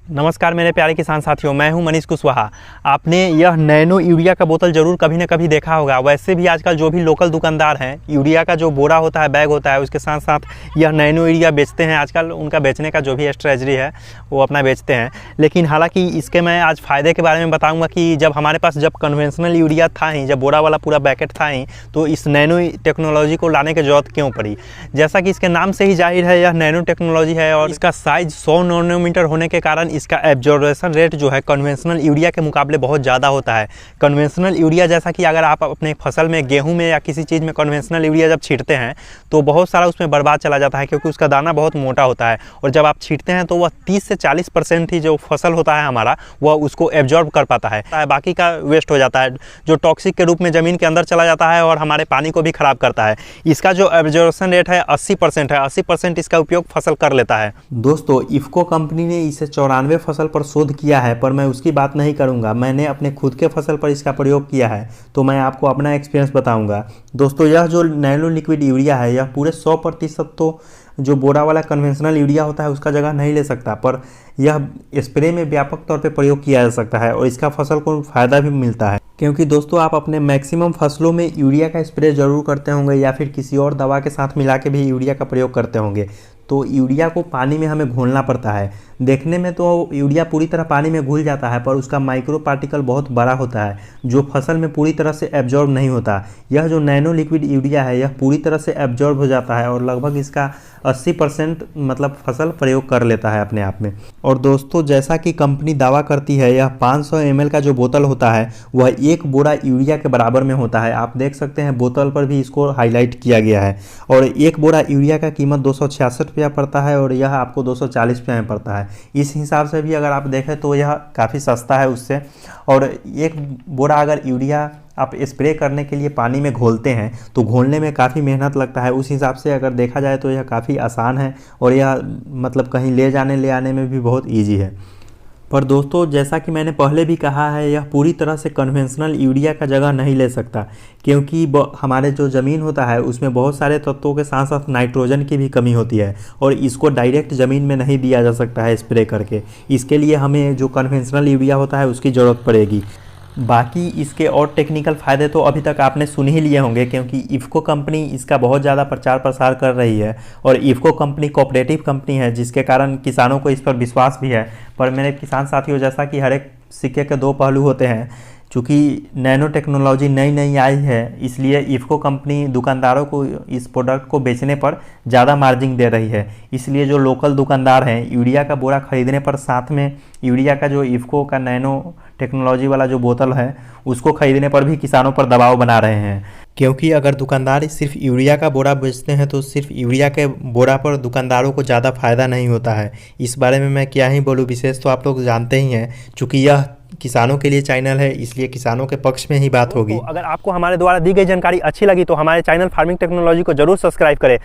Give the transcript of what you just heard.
नमस्कार मेरे प्यारे किसान साथियों, मैं हूं मनीष कुशवाहा। आपने यह नैनो यूरिया का बोतल ज़रूर कभी न कभी देखा होगा। वैसे भी आजकल जो भी लोकल दुकानदार हैं, यूरिया का जो बोरा होता है, बैग होता है, उसके साथ साथ यह नैनो यूरिया बेचते हैं। आजकल उनका बेचने का जो भी स्ट्रेटजी है वो अपना बेचते हैं। लेकिन हालांकि इसके मैं आज फ़ायदे के बारे में बताऊँगा कि जब हमारे पास जब कन्वेंशनल यूरिया था ही, जब बोरा वाला पूरा पैकेट था ही, तो इस नैनो टेक्नोलॉजी को लाने की ज़रूरत क्यों पड़ी। जैसा कि इसके नाम से ही जाहिर है, यह नैनो टेक्नोलॉजी है और इसका साइज़ 100 नैनोमीटर होने के कारण इसका एब्जॉर्प्शन रेट जो है कन्वेंशनल यूरिया के मुकाबले बहुत ज़्यादा होता है। कन्वेंशनल यूरिया जैसा कि अगर आप अपने फसल में, गेहूं में या किसी चीज़ में कन्वेंशनल यूरिया जब छींटते हैं तो बहुत सारा उसमें बर्बाद चला जाता है, क्योंकि उसका दाना बहुत मोटा होता है। और जब आप छींटते हैं तो वह 30 से 40% ही जो फसल होता है हमारा, वह उसको एब्जॉर्ब कर पाता है। बाकी का वेस्ट हो जाता है, जो टॉक्सिक के रूप में ज़मीन के अंदर चला जाता है और हमारे पानी को भी ख़राब करता है। इसका जो एब्जॉर्प्शन रेट है 80% है। 80% इसका उपयोग फसल कर लेता है। दोस्तों, इफ़को कंपनी ने इसे 94 फसल पर शोध किया है, पर मैं उसकी बात नहीं करूंगा। मैंने अपने खुद के फसल पर इसका प्रयोग किया है, तो मैं आपको अपना एक्सपीरियंस बताऊंगा। दोस्तों, यह जो नैनो लिक्विड यूरिया है, यह पूरे 100% तो जो बोरा वाला कन्वेंशनल यूरिया होता है उसका जगह नहीं ले सकता, पर यह स्प्रे में व्यापक तौर पे प्रयोग किया जा सकता है और इसका फसल को फ़ायदा भी मिलता है। क्योंकि दोस्तों, आप अपने मैक्सिमम फसलों में यूरिया का स्प्रे ज़रूर करते होंगे या फिर किसी और दवा के साथ मिला के भी यूरिया का प्रयोग करते होंगे। तो यूरिया को पानी में हमें घोलना पड़ता है। देखने में तो यूरिया पूरी तरह पानी में घुल जाता है, पर उसका माइक्रो पार्टिकल बहुत बड़ा होता है जो फसल में पूरी तरह से एब्जॉर्ब नहीं होता। यह जो नैनो लिक्विड यूरिया है, यह पूरी तरह से एब्जॉर्ब हो जाता है और लगभग इसका 80% मतलब फसल प्रयोग कर लेता है अपने आप में। और दोस्तों, जैसा कि कंपनी दावा करती है, यह 500 ml का जो बोतल होता है वह एक बोरा यूरिया के बराबर में होता है। आप देख सकते हैं बोतल पर भी इसको हाईलाइट किया गया है। और एक बोरा यूरिया का कीमत 266 रुपया पड़ता है और यह आपको 240 रुपये में पड़ता है। इस हिसाब से भी अगर आप देखें तो यह काफ़ी सस्ता है उससे। और एक बोरा अगर यूरिया आप स्प्रे करने के लिए पानी में घोलते हैं तो घोलने में काफ़ी मेहनत लगता है। उस हिसाब से अगर देखा जाए तो यह काफ़ी आसान है और यह मतलब कहीं ले जाने ले आने में भी बहुत ईजी है। पर दोस्तों, जैसा कि मैंने पहले भी कहा है, यह पूरी तरह से कन्वेंशनल यूरिया का जगह नहीं ले सकता, क्योंकि हमारे जो ज़मीन होता है उसमें बहुत सारे तत्वों के साथ साथ नाइट्रोजन की भी कमी होती है और इसको डायरेक्ट ज़मीन में नहीं दिया जा सकता है स्प्रे करके। इसके लिए हमें जो कन्वेंशनल यूरिया होता है उसकी ज़रूरत पड़ेगी। बाकी इसके और टेक्निकल फ़ायदे तो अभी तक आपने सुन ही लिए होंगे, क्योंकि इफ़को कंपनी इसका बहुत ज़्यादा प्रचार प्रसार कर रही है। और इफ़को कंपनी कोऑपरेटिव कंपनी है, जिसके कारण किसानों को इस पर विश्वास भी है। पर मेरे किसान साथियों, जैसा कि हर एक सिक्के के दो पहलू होते हैं, चूँकि नैनो टेक्नोलॉजी नई नई आई है, इसलिए इफ़को कंपनी दुकानदारों को इस प्रोडक्ट को बेचने पर ज़्यादा मार्जिन दे रही है। इसलिए जो लोकल दुकानदार हैं, यूरिया का बोरा खरीदने पर साथ में यूरिया का जो इफ़को का नैनो टेक्नोलॉजी वाला जो बोतल है उसको खरीदने पर भी किसानों पर दबाव बना रहे हैं। क्योंकि अगर दुकानदार सिर्फ यूरिया का बोरा बेचते हैं तो सिर्फ यूरिया के बोरा पर दुकानदारों को ज़्यादा फ़ायदा नहीं होता है। इस बारे में मैं क्या ही बोलूँ, विशेष तो आप लोग जानते ही हैं। चूँकि यह किसानों के लिए चैनल है, इसलिए किसानों के पक्ष में ही बात होगी। अगर आपको हमारे द्वारा दी गई जानकारी अच्छी लगी तो हमारे चैनल फार्मिंग टेक्नोलॉजी को जरूर सब्सक्राइब करें।